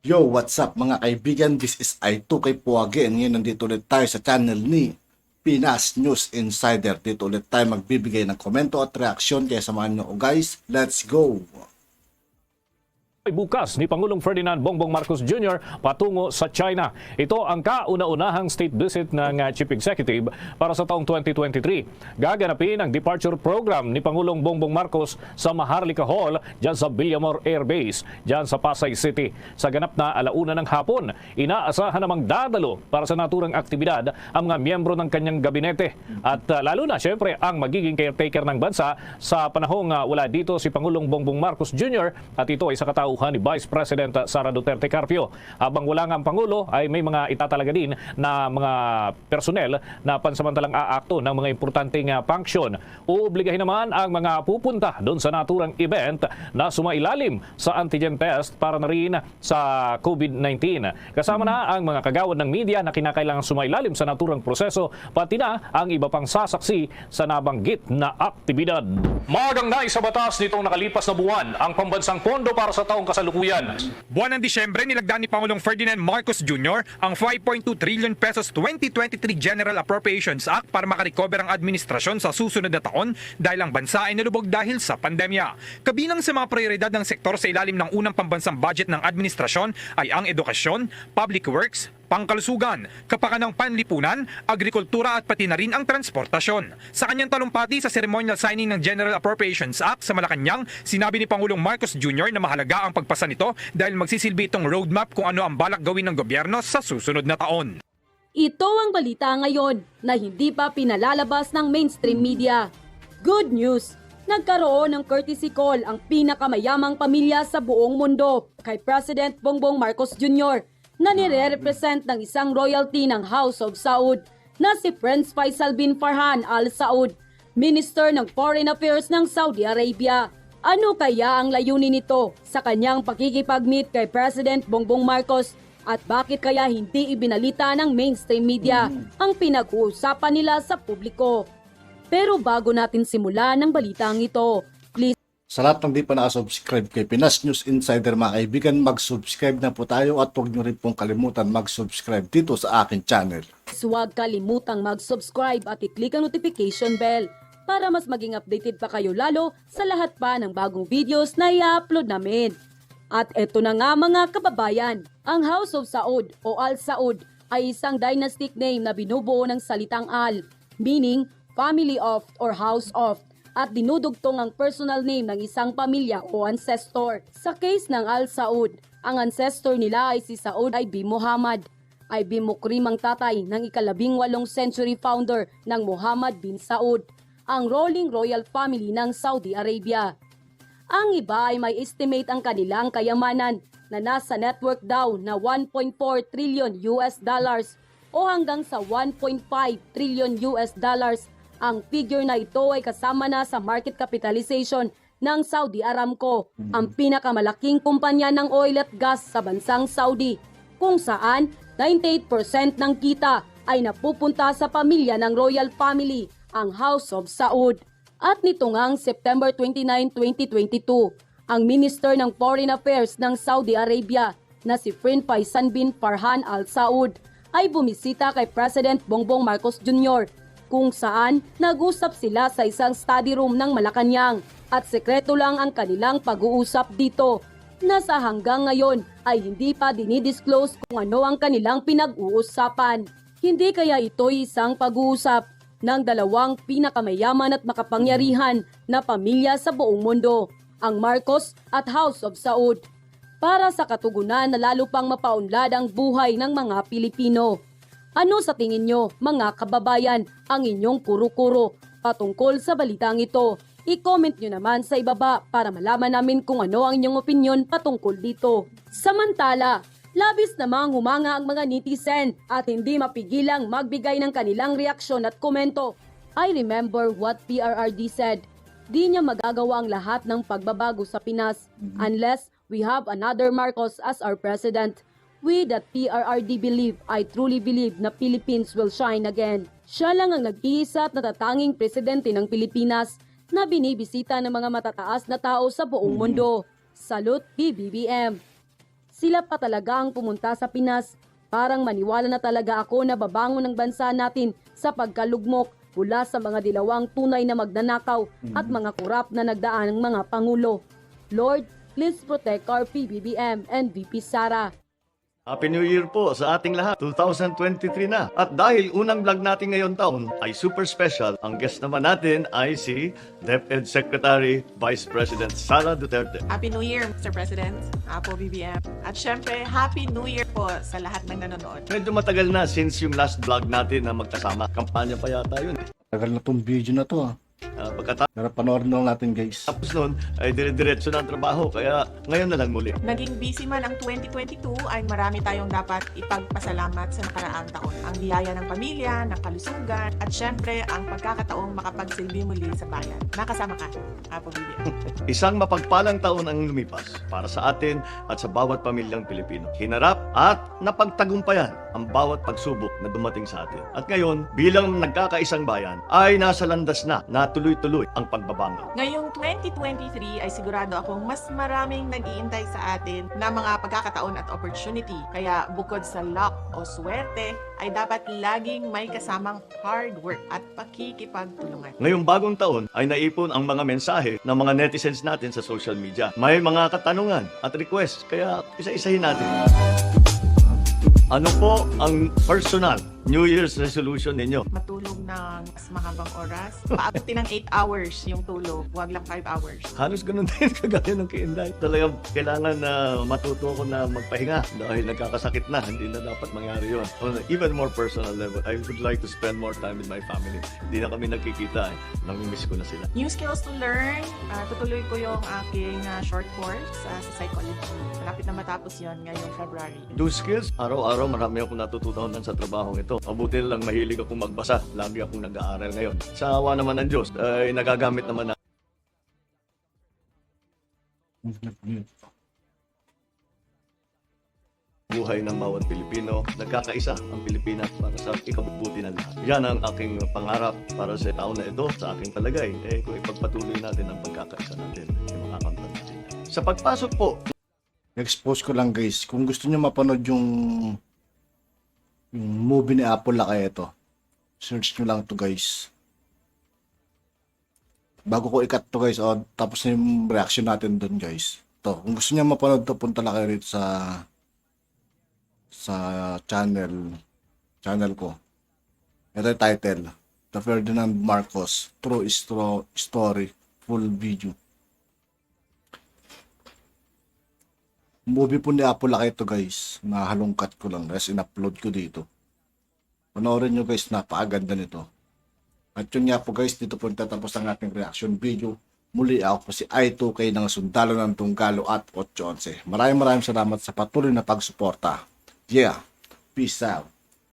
Yo, what's up mga kaibigan? This is I2K po again. Ngayon nandito ulit tayo sa channel ni Pinas News Insider. Dito ulit tayo magbibigay ng komento at reaksyon. Kaya samahan nyo guys. Let's go! Bukas ni Pangulong Ferdinand Bongbong Marcos Jr. patungo sa China. Ito ang kauna-unahang state visit ng Chief Executive para sa taong 2023. Gaganapin ang departure program ni Pangulong Bongbong Marcos sa Maharlika Hall dyan sa Villamor Air Base, dyan sa Pasay City. Sa ganap na alauna ng hapon, inaasahan namang dadalo para sa naturang aktibidad ang mga miyembro ng kanyang gabinete. At lalo na syempre ang magiging caretaker ng bansa sa panahong wala dito si Pangulong Bongbong Marcos Jr. at ito ay sa katauhan ni Vice President Sara Duterte Carpio. Habang wala nga ang Pangulo ay may mga itatalaga din na mga personnel na pansamantalang aakto ng mga importanteng function. Uobligahin naman ang mga pupunta doon sa naturang event na sumailalim sa antigen test para na rin sa COVID-19. Kasama na ang mga kagawad ng media na kinakailangan sumailalim sa naturang proseso, pati na ang iba pang sasaksi sa nabanggit na aktibidad. Magang na sa batas nitong nakalipas na buwan ang pambansang pondo para sa taong kasalukuyan. Buwan ng Disyembre, nilagdaan ni Pangulong Ferdinand Marcos Jr. ang 5.2 trillion pesos 2023 General Appropriations Act para makarecover ang administrasyon sa susunod na taon dahil ang bansa ay nalubog dahil sa pandemya. Kabilang sa mga prioridad ng sektor sa ilalim ng unang pambansang budget ng administrasyon ay ang edukasyon, public works, pangkalusugan, kapakanang panlipunan, agrikultura at pati na rin ang transportasyon. Sa kanyang talumpati sa ceremonial signing ng General Appropriations Act sa Malacanang, sinabi ni Pangulong Marcos Jr. na mahalaga ang pagpasa nito dahil magsisilbi itong roadmap kung ano ang balak gawin ng gobyerno sa susunod na taon. Ito ang balita ngayon na hindi pa pinalalabas ng mainstream media. Good news! Nagkaroon ng courtesy call ang pinakamayamang pamilya sa buong mundo kay President Bongbong Marcos Jr. na nire-represent ng isang royalty ng House of Saud na si Prince Faisal bin Farhan Al Saud, Minister ng Foreign Affairs ng Saudi Arabia. Ano kaya ang layunin nito sa kanyang pakikipag-meet kay President Bongbong Marcos at bakit kaya hindi ibinalita ng mainstream media ang pinag-uusapan nila sa publiko? Pero bago natin simulan ng balitang ito, please Sa lahat ng di pa nakasubscribe kay Pinas News Insider mga kaibigan, mag-subscribe na po tayo at huwag nyo rin pong kalimutan mag-subscribe dito sa akin channel. huwag kalimutang mag-subscribe at i-click ang notification bell para mas maging updated pa kayo lalo sa lahat pa ng bagong videos na i-upload namin. At eto na nga mga kababayan, ang House of Saud o Al Saud ay isang dynastic name na binubuo ng salitang Al, meaning family of or house of, at dinudugtong ang personal name ng isang pamilya o ancestor. Sa case ng Al Saud, ang ancestor nila ay si Saud Ibn Muhammad. Ibn Mukrim ang tatay ng ika-18 century founder ng Muhammad bin Saud, ang ruling royal family ng Saudi Arabia. Ang iba ay may estimate ang kanilang kayamanan na nasa network daw na 1.4 trillion US dollars o hanggang sa 1.5 trillion US dollars. Ang figure na ito ay kasama na sa market capitalization ng Saudi Aramco, ang pinakamalaking kumpanya ng oil at gas sa bansang Saudi, kung saan 98% ng kita ay napupunta sa pamilya ng royal family, ang House of Saud. At nito ngang September 29, 2022, ang Minister ng Foreign Affairs ng Saudi Arabia na si Prince Faisal bin Farhan Al Saud ay bumisita kay President Bongbong Marcos Jr. kung saan nag-usap sila sa isang study room ng Malacanang at sekreto lang ang kanilang pag-uusap dito na sa hanggang ngayon ay hindi pa dinidisclose kung ano ang kanilang pinag-uusapan. Hindi kaya ito isang pag-uusap ng dalawang pinakamayaman at makapangyarihan na pamilya sa buong mundo, ang Marcos at House of Saud, para sa katugunan na lalo pang mapaunlad ang buhay ng mga Pilipino. Ano sa tingin nyo, mga kababayan, ang inyong kuro-kuro patungkol sa balitang ito? I-comment nyo naman sa ibaba para malaman namin kung ano ang inyong opinyon patungkol dito. Samantala, labis namang humanga ang mga netizen at hindi mapigilang magbigay ng kanilang reaksyon at komento. I remember what PRRD said. Di niya magagawa ang lahat ng pagbabago sa Pinas unless we have another Marcos as our president. We that PRRD believe, I truly believe na Philippines will shine again. Siya lang ang nag-iisa at natatanging presidente ng Pilipinas na binibisita ng mga matataas na tao sa buong mundo. Salute PBBM! sila pa talaga ang pumunta sa Pinas. Parang maniwala na talaga ako na babangon ng bansa natin sa pagkalugmok mula sa mga dilawang tunay na magnanakaw at mga kurap na nagdaan ng mga pangulo. Lord, please protect our PBBM and VP Sara. Happy New Year po sa ating lahat. 2023 na. At dahil unang vlog natin ngayon taon ay super special, ang guest naman natin ay si DepEd Secretary Vice President Sara Duterte. Happy New Year, Mr. President, Apo BBM. At syempre, Happy New Year po sa lahat ng nanonood. Medyo matagal na since yung last vlog natin na magkasama. Kampanya pa yata yun. Tagal na tong video na to, Pagkatapos Pero panoorin na lang natin, guys. nun ay dire-diretso na ang trabaho. Kaya ngayon na lang muli. Naging busy man ang 2022 ay marami tayong dapat ipagpasalamat sa nakaraang taon. Ang biyaya ng pamilya, ng kalusugan, at syempre ang pagkakataong makapagsilbi muli sa bayan. Nakasama ka, Apo BBM. Isang mapagpalang taon ang lumipas para sa atin at sa bawat pamilyang Pilipino. Hinarap at napagtagumpayan ang bawat pagsubok na dumating sa atin. At ngayon, bilang nagkakaisang bayan, ay nasa landas na tuloy-tuloy ang pagbabangon. Ngayong 2023 ay sigurado akong mas maraming nag-iintay sa atin na mga pagkakataon at opportunity. Kaya bukod sa luck o swerte, ay dapat laging may kasamang hard work at pakikipagtulungan. Ngayong bagong taon ay naipon ang mga mensahe ng mga netizens natin sa social media. May mga katanungan at request, kaya isa-isahin natin. Ano po ang personal New Year's resolution ninyo? Matulog ng mas mahabang oras. Paabutin ng 8 hours yung tulog. Huwag lang 5 hours. Halos ganun din kagaya ng kay Inday. Talagang kailangan na matuto ko na magpahinga dahil nagkakasakit na. Hindi na dapat mangyari yun. On an even more personal level, I would like to spend more time with my family. Hindi na kami nagkikita. Namimiss ko na sila. New skills to learn. Tutuloy ko yung aking short course sa psychology. Malapit na matapos yon ngayong February. Do skills, araw-araw marami akong natututunan sa trabahong ito. Mabuti lang mahilig akong magbasa. Lagi akong nag-aaral ngayon. Sa awa naman ng Diyos, ay nagagamit naman na buhay ng bawat Pilipino. Nagkakaisa ang Pilipinas para sa ikabubuti ng lahat. Yan ang aking pangarap para sa taon na ito, sa aking palagay. Kung ipagpatuloy natin ang pagkakaisa natin, makakamtan natin. Sa pagpasok po, Expose ko lang, guys. Kung gusto niyo mapanood yung movie ni Apple Lakay, ito. Search nyo lang to, guys. Bago ko ikat to, guys, tapos na yung reaction natin dun, guys. To, kung gusto niyo mapanood to, punta lang kayo rito sa channel ko. Ito yung title, The Ferdinand Marcos True Story Full Video. Movie po ni Apple Lakay ito, guys. Nahalungkat ko lang. Tapos in-upload ko dito. Panoorin nyo, guys. Napakaganda nito. At yun nga po, guys. Dito po tatapos ang ating reaction video. Muli ako po si I2K ng Sundalo ng Tunggalo at 811. Maraming salamat sa patuloy na pagsuporta. Yeah. Peace out.